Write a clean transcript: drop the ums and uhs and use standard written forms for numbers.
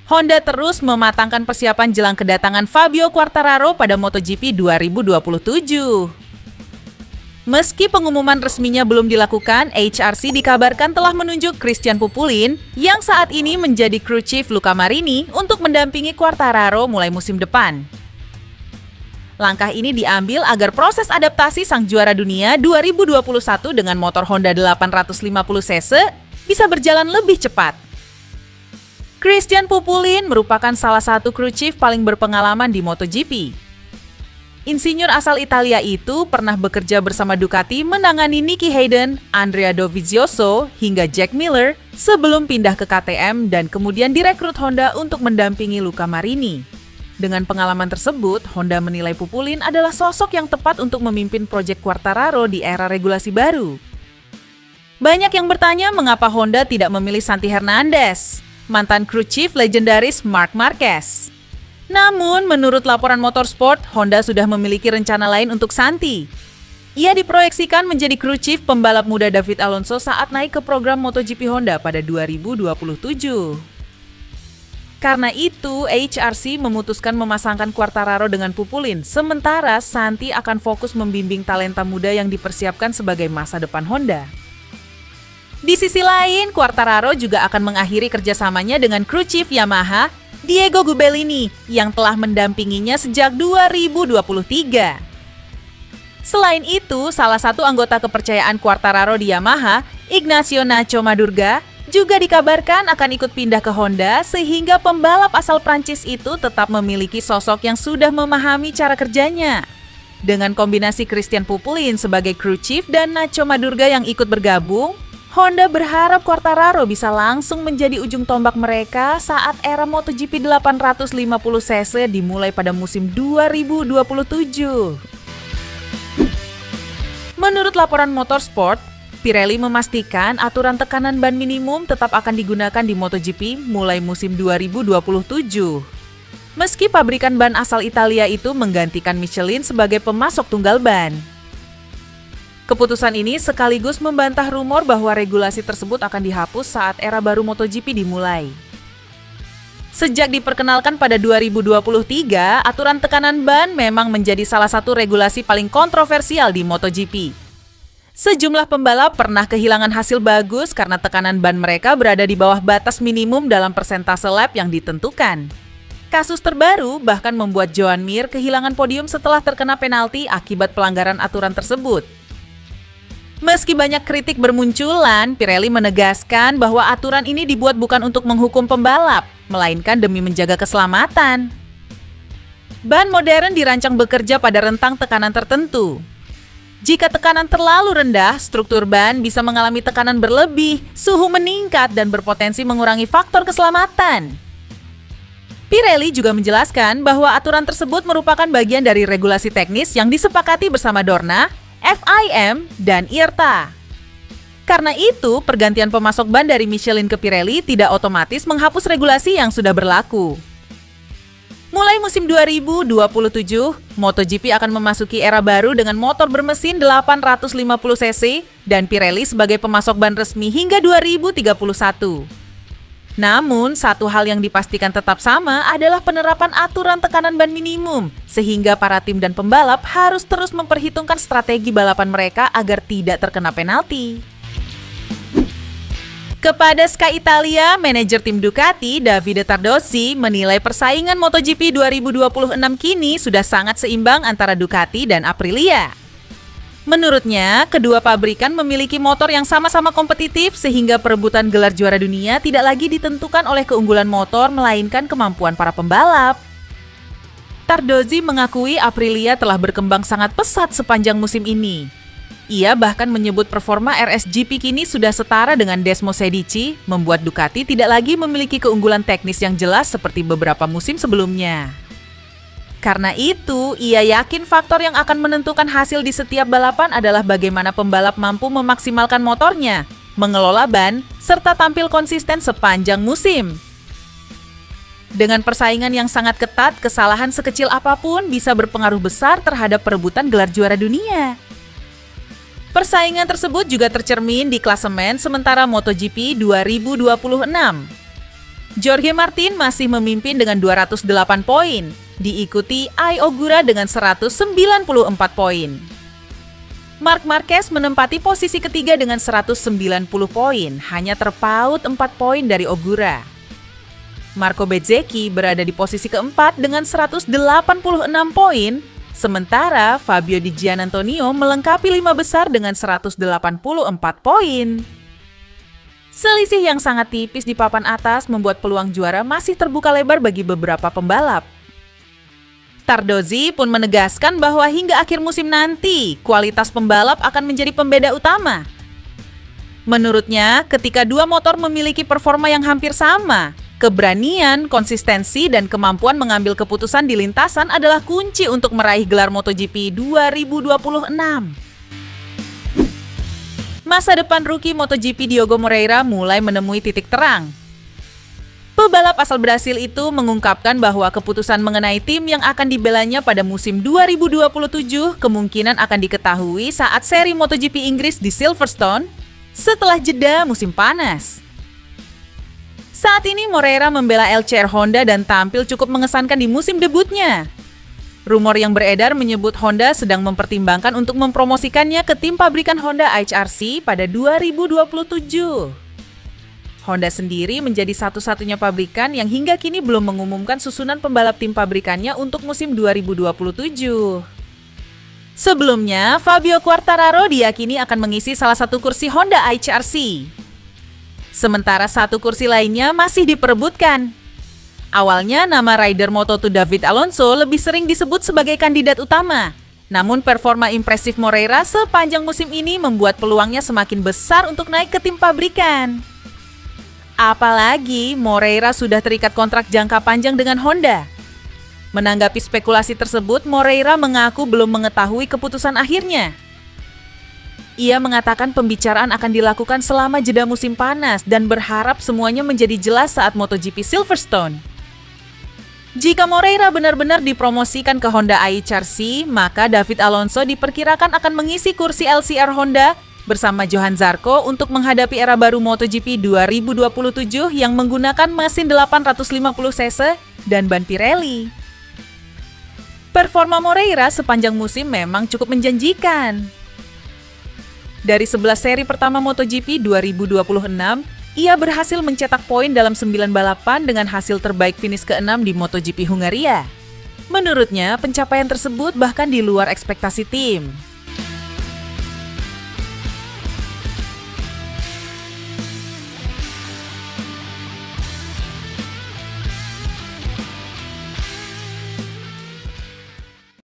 Honda terus mematangkan persiapan jelang kedatangan Fabio Quartararo pada MotoGP 2027. Meski pengumuman resminya belum dilakukan, HRC dikabarkan telah menunjuk Christian Pupulin yang saat ini menjadi crew chief Luca Marini untuk mendampingi Quartararo mulai musim depan. Langkah ini diambil agar proses adaptasi sang juara dunia 2021 dengan motor Honda 850cc bisa berjalan lebih cepat. Christian Pupulin merupakan salah satu crew chief paling berpengalaman di MotoGP. Insinyur asal Italia itu pernah bekerja bersama Ducati menangani Nicky Hayden, Andrea Dovizioso, hingga Jack Miller sebelum pindah ke KTM dan kemudian direkrut Honda untuk mendampingi Luca Marini. Dengan pengalaman tersebut, Honda menilai Pupulin adalah sosok yang tepat untuk memimpin proyek Quartararo di era regulasi baru. Banyak yang bertanya mengapa Honda tidak memilih Santi Hernandez, mantan crew chief legendaris Marc Marquez. Namun, menurut laporan Motorsport, Honda sudah memiliki rencana lain untuk Santi. Ia diproyeksikan menjadi crew chief pembalap muda David Alonso saat naik ke program MotoGP Honda pada 2027. Karena itu, HRC memutuskan memasangkan Quartararo dengan Pupulin, sementara Santi akan fokus membimbing talenta muda yang dipersiapkan sebagai masa depan Honda. Di sisi lain, Quartararo juga akan mengakhiri kerjasamanya dengan crew chief Yamaha, Diego Gubelini, yang telah mendampinginya sejak 2023. Selain itu, salah satu anggota kepercayaan Quartararo di Yamaha, Ignacio Nacho Madurga, juga dikabarkan akan ikut pindah ke Honda sehingga pembalap asal Prancis itu tetap memiliki sosok yang sudah memahami cara kerjanya. Dengan kombinasi Christian Pupulin sebagai crew chief dan Nacho Madurga yang ikut bergabung, Honda berharap Quartararo bisa langsung menjadi ujung tombak mereka saat era MotoGP 850cc dimulai pada musim 2027. Menurut laporan Motorsport, Pirelli memastikan aturan tekanan ban minimum tetap akan digunakan di MotoGP mulai musim 2027. Meski pabrikan ban asal Italia itu menggantikan Michelin sebagai pemasok tunggal ban. Keputusan ini sekaligus membantah rumor bahwa regulasi tersebut akan dihapus saat era baru MotoGP dimulai. Sejak diperkenalkan pada 2023, aturan tekanan ban memang menjadi salah satu regulasi paling kontroversial di MotoGP. Sejumlah pembalap pernah kehilangan hasil bagus karena tekanan ban mereka berada di bawah batas minimum dalam persentase lap yang ditentukan. Kasus terbaru bahkan membuat Joan Mir kehilangan podium setelah terkena penalti akibat pelanggaran aturan tersebut. Meski banyak kritik bermunculan, Pirelli menegaskan bahwa aturan ini dibuat bukan untuk menghukum pembalap, melainkan demi menjaga keselamatan. Ban modern dirancang bekerja pada rentang tekanan tertentu. Jika tekanan terlalu rendah, struktur ban bisa mengalami tekanan berlebih, suhu meningkat, dan berpotensi mengurangi faktor keselamatan. Pirelli juga menjelaskan bahwa aturan tersebut merupakan bagian dari regulasi teknis yang disepakati bersama Dorna, FIM, dan IRTA. Karena itu, pergantian pemasok ban dari Michelin ke Pirelli tidak otomatis menghapus regulasi yang sudah berlaku. Mulai musim 2027, MotoGP akan memasuki era baru dengan motor bermesin 850cc dan Pirelli sebagai pemasok ban resmi hingga 2031. Namun, satu hal yang dipastikan tetap sama adalah penerapan aturan tekanan ban minimum, sehingga para tim dan pembalap harus terus memperhitungkan strategi balapan mereka agar tidak terkena penalti. Kepada Sky Italia, manajer tim Ducati, Davide Tardozzi, menilai persaingan MotoGP 2026 kini sudah sangat seimbang antara Ducati dan Aprilia. Menurutnya, kedua pabrikan memiliki motor yang sama-sama kompetitif sehingga perebutan gelar juara dunia tidak lagi ditentukan oleh keunggulan motor melainkan kemampuan para pembalap. Tardozzi mengakui Aprilia telah berkembang sangat pesat sepanjang musim ini. Ia bahkan menyebut performa RSGP kini sudah setara dengan Desmo Sedici, membuat Ducati tidak lagi memiliki keunggulan teknis yang jelas seperti beberapa musim sebelumnya. Karena itu, ia yakin faktor yang akan menentukan hasil di setiap balapan adalah bagaimana pembalap mampu memaksimalkan motornya, mengelola ban, serta tampil konsisten sepanjang musim. Dengan persaingan yang sangat ketat, kesalahan sekecil apapun bisa berpengaruh besar terhadap perebutan gelar juara dunia. Persaingan tersebut juga tercermin di klasemen sementara MotoGP 2026. Jorge Martin masih memimpin dengan 208 poin, diikuti Ai Ogura dengan 194 poin. Marc Marquez menempati posisi ketiga dengan 190 poin, hanya terpaut 4 poin dari Ogura. Marco Bezzecchi berada di posisi keempat dengan 186 poin, sementara Fabio Di Giannantonio melengkapi 5 besar dengan 184 poin. Selisih yang sangat tipis di papan atas membuat peluang juara masih terbuka lebar bagi beberapa pembalap. Tardozzi pun menegaskan bahwa hingga akhir musim nanti, kualitas pembalap akan menjadi pembeda utama. Menurutnya, ketika dua motor memiliki performa yang hampir sama, keberanian, konsistensi, dan kemampuan mengambil keputusan di lintasan adalah kunci untuk meraih gelar MotoGP 2026. Masa depan rookie MotoGP Diogo Moreira mulai menemui titik terang. Pebalap asal Brasil itu mengungkapkan bahwa keputusan mengenai tim yang akan dibelanya pada musim 2027 kemungkinan akan diketahui saat seri MotoGP Inggris di Silverstone setelah jeda musim panas. Saat ini Moreira membela LCR Honda dan tampil cukup mengesankan di musim debutnya. Rumor yang beredar menyebut Honda sedang mempertimbangkan untuk mempromosikannya ke tim pabrikan Honda HRC pada 2027. Honda sendiri menjadi satu-satunya pabrikan yang hingga kini belum mengumumkan susunan pembalap tim pabrikannya untuk musim 2027. Sebelumnya, Fabio Quartararo diyakini akan mengisi salah satu kursi Honda HRC. Sementara satu kursi lainnya masih diperebutkan. Awalnya nama rider Moto2 David Alonso lebih sering disebut sebagai kandidat utama. Namun performa impresif Moreira sepanjang musim ini membuat peluangnya semakin besar untuk naik ke tim pabrikan. Apalagi Moreira sudah terikat kontrak jangka panjang dengan Honda. Menanggapi spekulasi tersebut, Moreira mengaku belum mengetahui keputusan akhirnya. Ia mengatakan pembicaraan akan dilakukan selama jeda musim panas dan berharap semuanya menjadi jelas saat MotoGP Silverstone. Jika Moreira benar-benar dipromosikan ke Honda HRC, maka David Alonso diperkirakan akan mengisi kursi LCR Honda bersama Johan Zarco untuk menghadapi era baru MotoGP 2027 yang menggunakan mesin 850cc dan ban Pirelli. Performa Moreira sepanjang musim memang cukup menjanjikan. Dari 11 seri pertama MotoGP 2026, ia berhasil mencetak poin dalam 9 balapan dengan hasil terbaik finish ke-6 di MotoGP Hungaria. Menurutnya, pencapaian tersebut bahkan di luar ekspektasi tim.